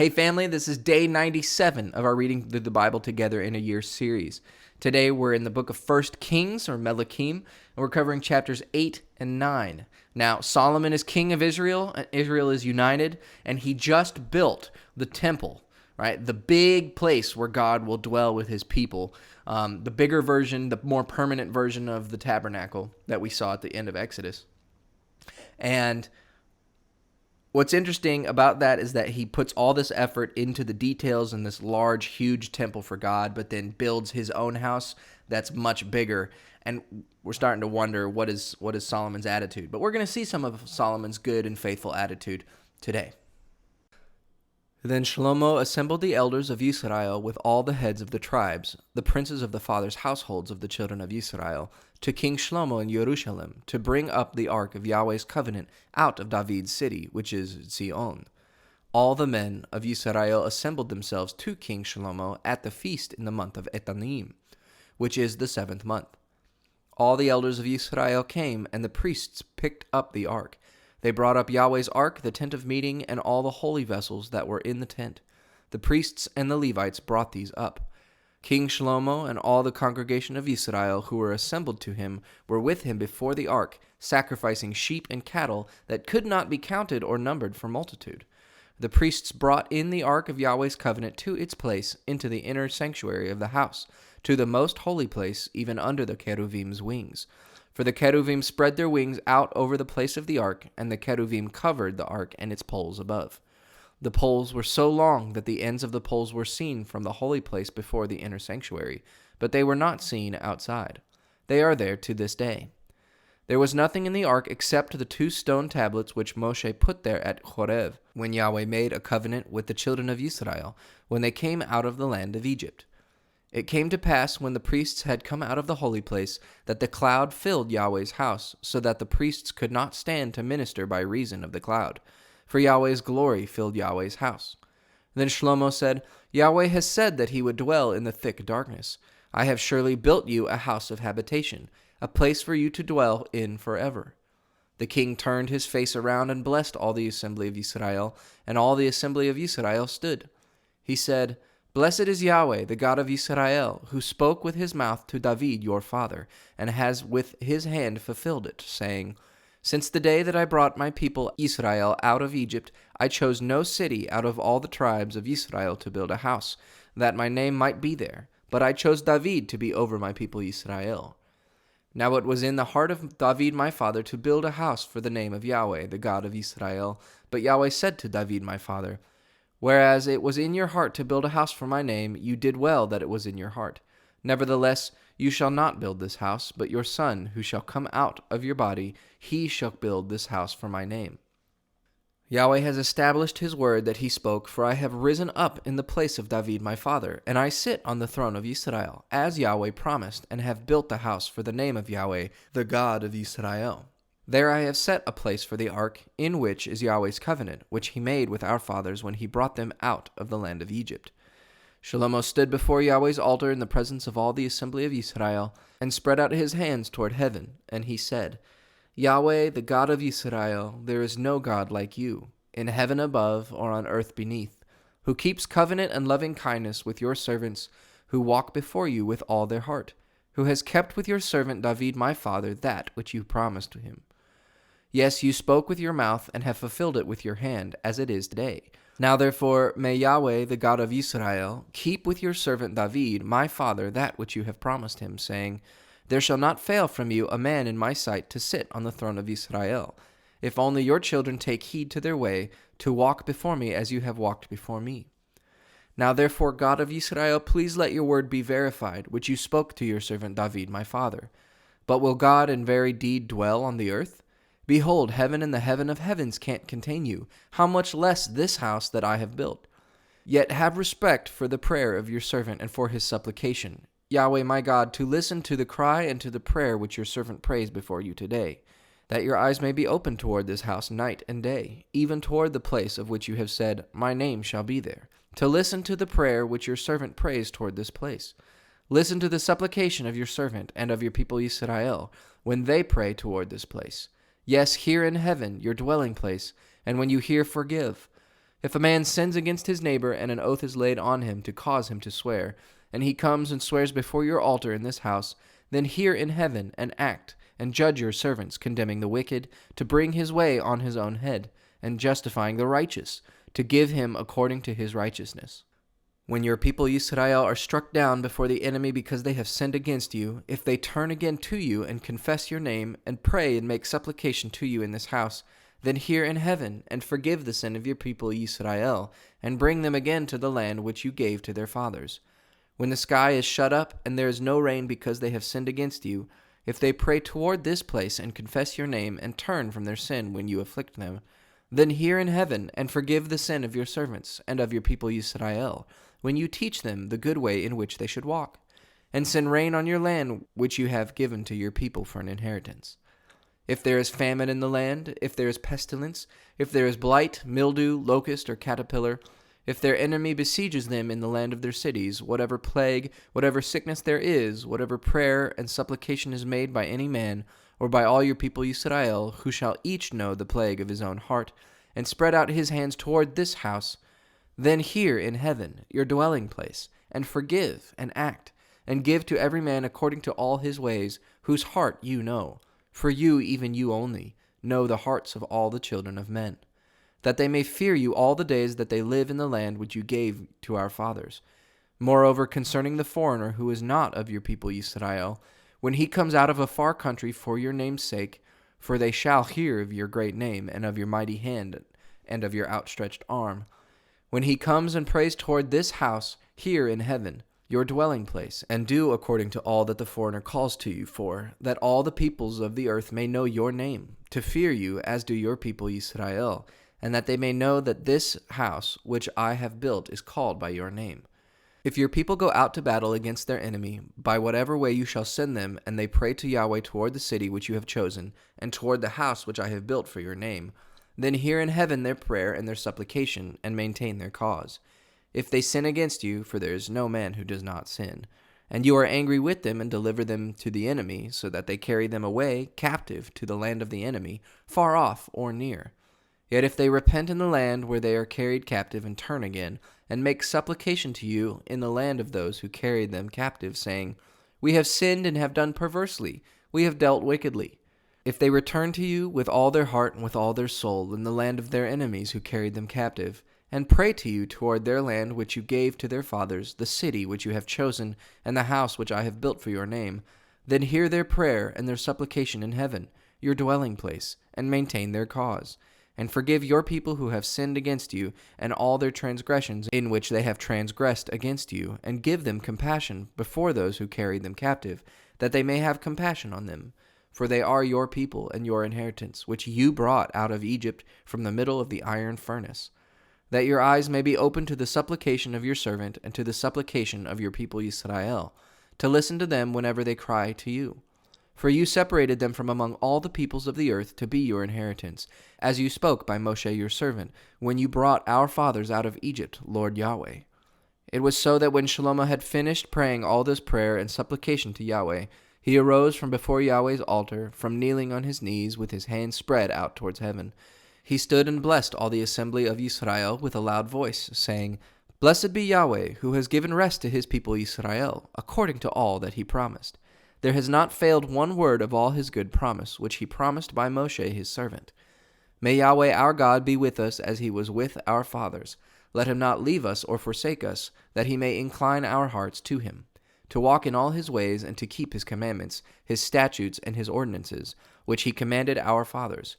Hey family, this is day 97 of our Reading Through the Bible Together in a Year series. Today we're in the book of 1 Kings, or Melachim, and we're covering chapters 8 and 9. Now, Solomon is king of Israel, and Israel is united, and he just built the temple, right? The big place where God will dwell with his people. The bigger version, the more permanent version of the tabernacle that we saw at the end of Exodus. And what's interesting about that is that he puts all this effort into the details in this large, huge temple for God, but then builds his own house that's much bigger. And we're starting to wonder what is Solomon's attitude. But we're going to see some of Solomon's good and faithful attitude today. Then Shlomo assembled the elders of Israel with all the heads of the tribes, the princes of the fathers' households of the children of Israel, to King Shlomo in Jerusalem, to bring up the ark of Yahweh's covenant out of David's city, which is Zion. All the men of Israel assembled themselves to King Shlomo at the feast in the month of Etanim, which is the 7th month. All the elders of Israel came, and the priests picked up the ark. They brought up Yahweh's ark, the tent of meeting, and all the holy vessels that were in the tent. The priests and the Levites brought these up. King Shlomo and all the congregation of Israel who were assembled to him were with him before the ark, sacrificing sheep and cattle that could not be counted or numbered for multitude. The priests brought in the ark of Yahweh's covenant to its place into the inner sanctuary of the house, to the most holy place, even under the cherubim's wings. For the cherubim spread their wings out over the place of the ark, and the cherubim covered the ark and its poles above. The poles were so long that the ends of the poles were seen from the holy place before the inner sanctuary, but they were not seen outside. They are there to this day. There was nothing in the ark except the 2 stone tablets which Moshe put there at Horeb, when Yahweh made a covenant with the children of Israel, when they came out of the land of Egypt. It came to pass, when the priests had come out of the holy place, that the cloud filled Yahweh's house, so that the priests could not stand to minister by reason of the cloud. For Yahweh's glory filled Yahweh's house. Then Shlomo said, Yahweh has said that he would dwell in the thick darkness. I have surely built you a house of habitation, a place for you to dwell in forever. The king turned his face around and blessed all the assembly of Israel, and all the assembly of Israel stood. He said, Blessed is Yahweh, the God of Israel, who spoke with his mouth to David your father, and has with his hand fulfilled it, saying, Since the day that I brought my people Israel out of Egypt, I chose no city out of all the tribes of Israel to build a house, that my name might be there, but I chose David to be over my people Israel. Now it was in the heart of David my father to build a house for the name of Yahweh, the God of Israel. But Yahweh said to David my father, Whereas it was in your heart to build a house for my name, you did well that it was in your heart. Nevertheless, you shall not build this house, but your son, who shall come out of your body, he shall build this house for my name. Yahweh has established his word that he spoke, for I have risen up in the place of David my father, and I sit on the throne of Israel, as Yahweh promised, and have built the house for the name of Yahweh, the God of Israel. There I have set a place for the ark, in which is Yahweh's covenant, which he made with our fathers when he brought them out of the land of Egypt. Shlomo stood before Yahweh's altar in the presence of all the assembly of Israel, and spread out his hands toward heaven, and he said, Yahweh, the God of Israel, there is no God like you, in heaven above or on earth beneath, who keeps covenant and loving kindness with your servants, who walk before you with all their heart, who has kept with your servant David my father that which you promised to him. Yes, you spoke with your mouth and have fulfilled it with your hand, as it is today. Now therefore, may Yahweh, the God of Israel, keep with your servant David, my father, that which you have promised him, saying, There shall not fail from you a man in my sight to sit on the throne of Israel, if only your children take heed to their way, to walk before me as you have walked before me. Now therefore, God of Israel, please let your word be verified, which you spoke to your servant David, my father. But will God in very deed dwell on the earth? Behold, heaven and the heaven of heavens can't contain you. How much less this house that I have built? Yet have respect for the prayer of your servant and for his supplication, Yahweh my God, to listen to the cry and to the prayer which your servant prays before you today, that your eyes may be open toward this house night and day, even toward the place of which you have said, My name shall be there, to listen to the prayer which your servant prays toward this place. Listen to the supplication of your servant and of your people Israel, when they pray toward this place. Yes, here in heaven, your dwelling place, and when you hear, forgive. If a man sins against his neighbor, and an oath is laid on him to cause him to swear, and he comes and swears before your altar in this house, then hear in heaven and act, and judge your servants, condemning the wicked, to bring his way on his own head, and justifying the righteous, to give him according to his righteousness. When your people Yisrael are struck down before the enemy because they have sinned against you, if they turn again to you and confess your name, and pray and make supplication to you in this house, then hear in heaven, and forgive the sin of your people Yisrael, and bring them again to the land which you gave to their fathers. When the sky is shut up, and there is no rain because they have sinned against you, if they pray toward this place and confess your name, and turn from their sin when you afflict them, then hear in heaven, and forgive the sin of your servants, and of your people Yisrael, when you teach them the good way in which they should walk, and send rain on your land which you have given to your people for an inheritance. If there is famine in the land, if there is pestilence, if there is blight, mildew, locust, or caterpillar, if their enemy besieges them in the land of their cities, whatever plague, whatever sickness there is, whatever prayer and supplication is made by any man, or by all your people Yisrael, who shall each know the plague of his own heart, and spread out his hands toward this house, then hear in heaven, your dwelling place, and forgive and act, and give to every man according to all his ways, whose heart you know. For you, even you only, know the hearts of all the children of men, that they may fear you all the days that they live in the land which you gave to our fathers. Moreover, concerning the foreigner who is not of your people Yisrael, when he comes out of a far country for your name's sake, for they shall hear of your great name, and of your mighty hand, and of your outstretched arm. When he comes and prays toward this house, hear in heaven, your dwelling place, and do according to all that the foreigner calls to you for, that all the peoples of the earth may know your name, to fear you as do your people Yisrael, and that they may know that this house which I have built is called by your name. If your people go out to battle against their enemy, by whatever way you shall send them, and they pray to Yahweh toward the city which you have chosen, and toward the house which I have built for your name, then hear in heaven their prayer and their supplication, and maintain their cause. If they sin against you, for there is no man who does not sin, and you are angry with them and deliver them to the enemy, so that they carry them away captive to the land of the enemy, far off or near. Yet if they repent in the land where they are carried captive and turn again, and make supplication to you in the land of those who carried them captive, saying, We have sinned and have done perversely, we have dealt wickedly. If they return to you with all their heart and with all their soul in the land of their enemies who carried them captive, and pray to you toward their land which you gave to their fathers, the city which you have chosen, and the house which I have built for your name, then hear their prayer and their supplication in heaven, your dwelling place, and maintain their cause, and forgive your people who have sinned against you, and all their transgressions in which they have transgressed against you, and give them compassion before those who carried them captive, that they may have compassion on them. For they are your people and your inheritance, which you brought out of Egypt from the middle of the iron furnace, that your eyes may be open to the supplication of your servant and to the supplication of your people Yisrael, to listen to them whenever they cry to you. For you separated them from among all the peoples of the earth to be your inheritance, as you spoke by Moshe your servant, when you brought our fathers out of Egypt, Lord Yahweh. It was so that when Shlomo had finished praying all this prayer and supplication to Yahweh, he arose from before Yahweh's altar, from kneeling on his knees with his hands spread out towards heaven. He stood and blessed all the assembly of Israel with a loud voice, saying, Blessed be Yahweh, who has given rest to his people Israel, according to all that he promised. There has not failed one word of all his good promise, which he promised by Moshe his servant. May Yahweh our God be with us as he was with our fathers. Let him not leave us or forsake us, that he may incline our hearts to him, to walk in all his ways and to keep his commandments, his statutes, and his ordinances, which he commanded our fathers.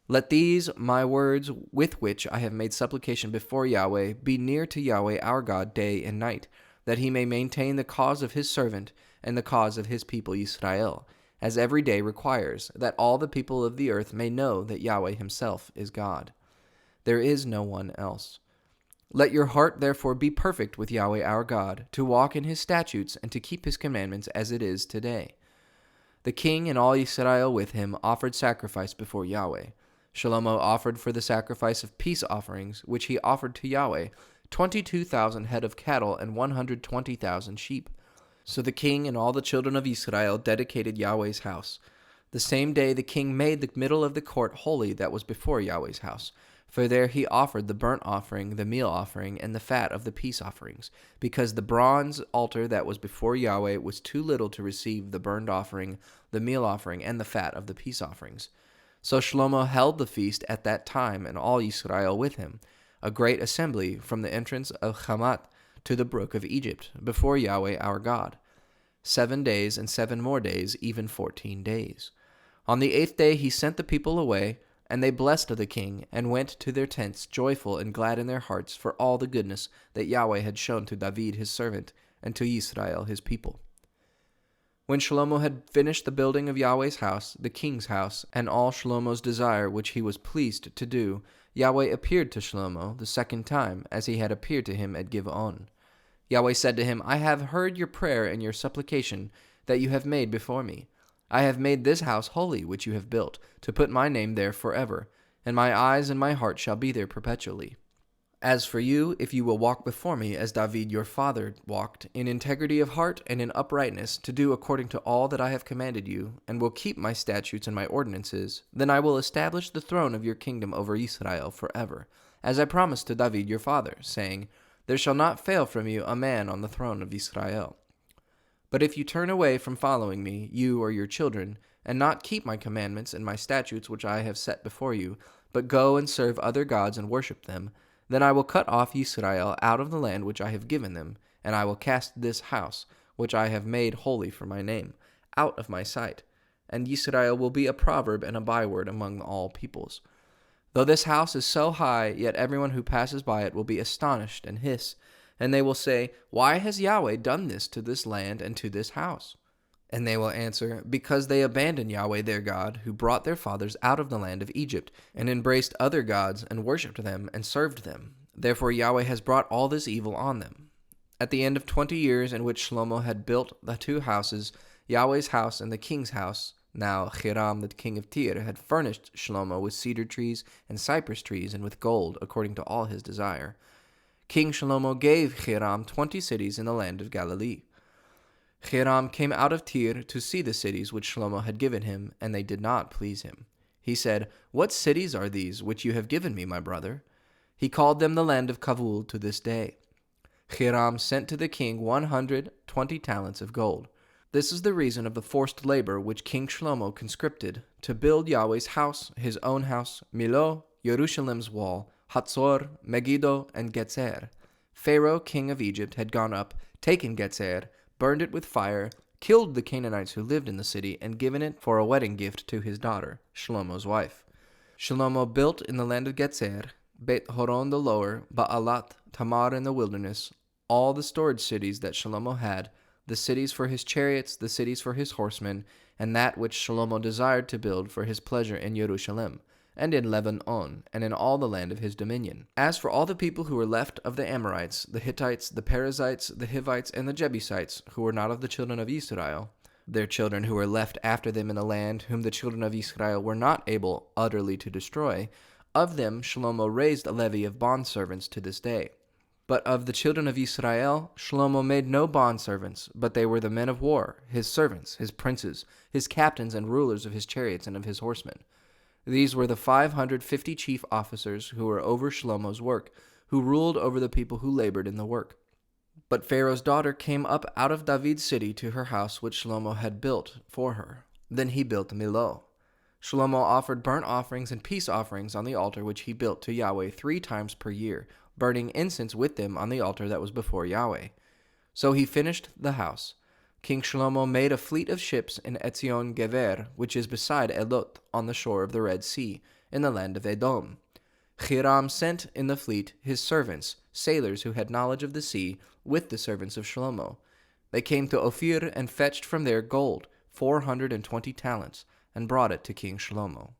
Let these my words with which I have made supplication before Yahweh be near to Yahweh our God day and night, that he may maintain the cause of his servant and the cause of his people Israel, as every day requires, that all the people of the earth may know that Yahweh himself is God. There is no one else. Let your heart therefore be perfect with Yahweh our God, to walk in his statutes and to keep his commandments as it is today. The king and all Israel with him offered sacrifice before Yahweh. Shlomo offered for the sacrifice of peace offerings, which he offered to Yahweh, 22,000 head of cattle and 120,000 sheep. So the king and all the children of Israel dedicated Yahweh's house. The same day the king made the middle of the court holy that was before Yahweh's house, For there he offered the burnt offering, the meal offering, and the fat of the peace offerings, because the bronze altar that was before Yahweh was too little to receive the burnt offering, the meal offering, and the fat of the peace offerings. So Shlomo held the feast at that time, and all Israel with him, a great assembly from the entrance of Hamat to the brook of Egypt, before Yahweh our God. 7 days and 7 more days, even 14 days. On the 8th day he sent the people away, and they blessed the king, and went to their tents, joyful and glad in their hearts for all the goodness that Yahweh had shown to David his servant, and to Israel his people. When Shlomo had finished the building of Yahweh's house, the king's house, and all Shlomo's desire which he was pleased to do, Yahweh appeared to Shlomo the second time, as he had appeared to him at Giv'on. Yahweh said to him, I have heard your prayer and your supplication that you have made before me. I have made this house holy which you have built, to put my name there forever, and my eyes and my heart shall be there perpetually. As for you, if you will walk before me as David your father walked, in integrity of heart and in uprightness, to do according to all that I have commanded you, and will keep my statutes and my ordinances, then I will establish the throne of your kingdom over Israel forever, as I promised to David your father, saying, There shall not fail from you a man on the throne of Israel. But if you turn away from following me, you or your children, and not keep my commandments and my statutes which I have set before you, but go and serve other gods and worship them, then I will cut off Israel out of the land which I have given them, and I will cast this house, which I have made holy for my name, out of my sight. And Israel will be a proverb and a byword among all peoples. Though this house is so high, yet everyone who passes by it will be astonished and hiss, and they will say, Why has Yahweh done this to this land and to this house? And they will answer, Because they abandoned Yahweh their God, who brought their fathers out of the land of Egypt, and embraced other gods, and worshipped them, and served them. Therefore Yahweh has brought all this evil on them. At the end of 20 years in which Shlomo had built the 2 houses, Yahweh's house and the king's house, now Hiram the king of Tyre had furnished Shlomo with cedar trees and cypress trees, and with gold, according to all his desire. King Shlomo gave Hiram 20 cities in the land of Galilee. Hiram came out of Tyre to see the cities which Shlomo had given him, and they did not please him. He said, What cities are these which you have given me, my brother? He called them the land of Kavul to this day. Hiram sent to the king 120 talents of gold. This is the reason of the forced labor which King Shlomo conscripted to build Yahweh's house, his own house, Milo, Jerusalem's wall, Hatzor, Megiddo, and Getzer. Pharaoh, king of Egypt, had gone up, taken Getzer, burned it with fire, killed the Canaanites who lived in the city, and given it for a wedding gift to his daughter, Shlomo's wife. Shlomo built in the land of Getzer, Beit Horon the lower, Baalat, Tamar in the wilderness, all the storage cities that Shlomo had, the cities for his chariots, the cities for his horsemen, and that which Shlomo desired to build for his pleasure in Jerusalem, and in Lebanon, and in all the land of his dominion. As for all the people who were left of the Amorites, the Hittites, the Perizzites, the Hivites, and the Jebusites, who were not of the children of Israel, their children who were left after them in the land, whom the children of Israel were not able utterly to destroy, of them Shlomo raised a levy of bondservants to this day. But of the children of Israel, Shlomo made no bondservants, but they were the men of war, his servants, his princes, his captains and rulers of his chariots and of his horsemen. These were the 550 chief officers who were over Shlomo's work, who ruled over the people who labored in the work. But Pharaoh's daughter came up out of David's city to her house which Shlomo had built for her. Then he built Milo. Shlomo offered burnt offerings and peace offerings on the altar which he built to Yahweh 3 times per year, burning incense with them on the altar that was before Yahweh. So he finished the house. King Shlomo made a fleet of ships in Etzion Geber, which is beside Elot, on the shore of the Red Sea, in the land of Edom. Hiram sent in the fleet his servants, sailors who had knowledge of the sea, with the servants of Shlomo. They came to Ophir and fetched from there gold, 420 talents, and brought it to King Shlomo.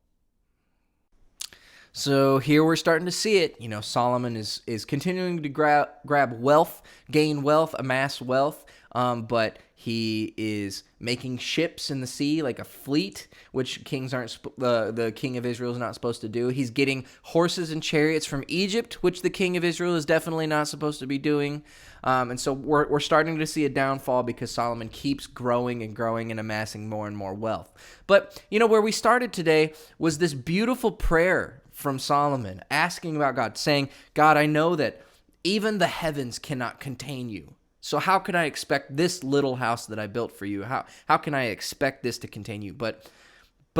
So here we're starting to see it. Solomon is continuing to grab wealth, gain wealth, amass wealth, but he is making ships in the sea, like a fleet, which kings aren't. The king of Israel is not supposed to do. He's getting horses and chariots from Egypt, which the king of Israel is definitely not supposed to be doing. And so we're starting to see a downfall because Solomon keeps growing and growing and amassing more and more wealth. But where we started today was this beautiful prayer from Solomon, asking about God, saying, God, I know that even the heavens cannot contain you. So how can I expect this little house that I built for you? How can I expect this to contain you? But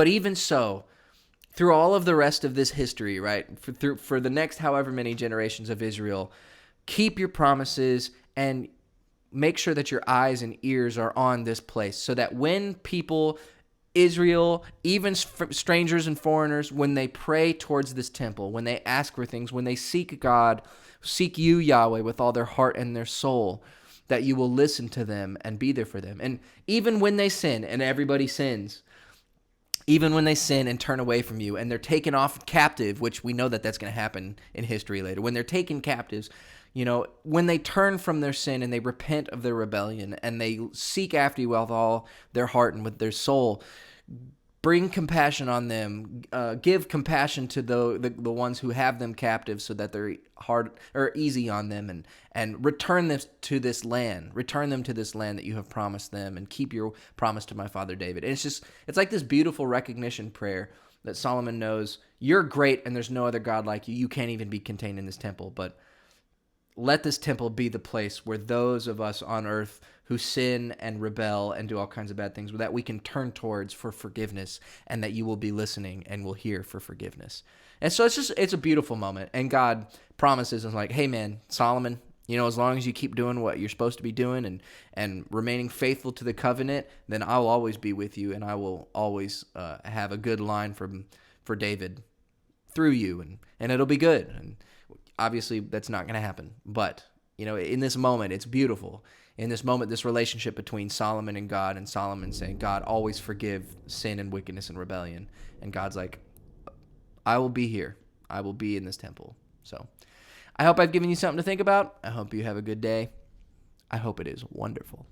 even so, through all of the rest of this history, right, for the next however many generations of Israel, keep your promises and make sure that your eyes and ears are on this place so that when people, Israel, even strangers and foreigners, when they pray towards this temple, when they ask for things, when they seek God, seek you, Yahweh, with all their heart and their soul, that you will listen to them and be there for them. And even when they sin, and everybody sins, even when they sin and turn away from you and they're taken off captive, which we know that that's going to happen in history later, when they're taken captives, when they turn from their sin and they repent of their rebellion and they seek after you with all their heart and with their soul, bring compassion on them, give compassion to the ones who have them captive so that they're hard or easy on them, and return them to this land that you have promised them, and keep your promise to my father David. And it's like this beautiful recognition prayer that Solomon knows, you're great and there's no other God like you. You can't even be contained in this temple, but let this temple be the place where those of us on earth who sin and rebel and do all kinds of bad things, that we can turn towards for forgiveness, and that you will be listening and will hear for forgiveness. And so it's a beautiful moment. And God promises us, like, hey man, Solomon, as long as you keep doing what you're supposed to be doing and remaining faithful to the covenant, then I will always be with you, and I will always have a good line for David through you, and it'll be good. And obviously, that's not going to happen. But, in this moment, it's beautiful. In this moment, this relationship between Solomon and God, and Solomon saying, God, always forgive sin and wickedness and rebellion. And God's like, I will be here. I will be in this temple. So I hope I've given you something to think about. I hope you have a good day. I hope it is wonderful.